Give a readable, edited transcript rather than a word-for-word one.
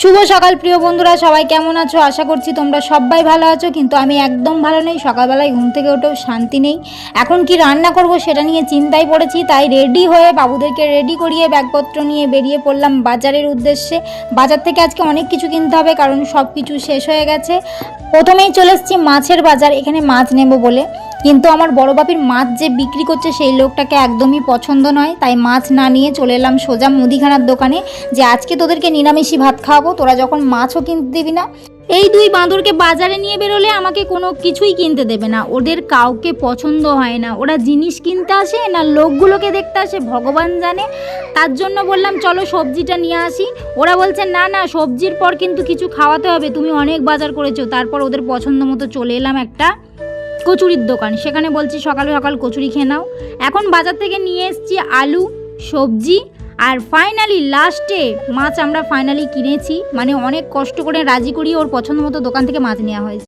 শুভ সকাল প্রিয় বন্ধুরা, সবাই কেমন আছো? আশা করছি তোমরা সবাই ভালো আছো, কিন্তু আমি একদম ভালো নেই। সকালবেলায় ঘুম থেকে উঠেও শান্তি নেই। এখন কি রান্না করব সেটা নিয়ে চিন্তায় পড়েছি। তাই রেডি হয়ে বাবুদেরকে রেডি করিয়ে ব্যাগপত্র নিয়ে বেরিয়ে পড়লাম বাজারের উদ্দেশ্যে। বাজার থেকে আজকে অনেক কিছু কিনতে হবে, কারণ সব কিছু শেষ হয়ে গেছে। প্রথমেই চলে এসেছি মাছের বাজার, এখানে মাছ নেব বলে। কিন্তু আমার বড় বাপির মাছ যে বিক্রি করছে সেই লোকটাকে একদমই পছন্দ নয়, তাই মাছ না নিয়ে চলে এলাম সোজা মুদিখানার দোকানে, যে আজকে তোদেরকে নিরামিষই ভাত খাওয়াবো, তোরা যখন মাছও কিনতে দিবি না। এই দুই বাঁদরকে বাজারে নিয়ে বেরোলে আমাকে কোনো কিছুই কিনতে দেবে না। ওদের কাউকে পছন্দ হয় না। ওরা জিনিস কিনতে আসে না লোকগুলোকে দেখতে আসে ভগবান জানে। তার জন্য বললাম চলো সবজিটা নিয়ে আসি। ওরা বলছে না না, সবজির পর কিন্তু কিছু খাওয়াতে হবে, তুমি অনেক বাজার করেছো। তারপর ওদের পছন্দ মতো চলে এলাম একটা কচুরির দোকান, সেখানে বলছি সকাল সকাল কচুরি খেয়ে নাও। এখন বাজার থেকে নিয়ে এসেছি আলু, সবজি, আর ফাইনালি লাস্টে মাছ আমরা ফাইনালি কিনেছি। মানে অনেক কষ্ট করে রাজি করিয়ে ওর পছন্দ মতো দোকান থেকে মাছ নেওয়া হয়েছে।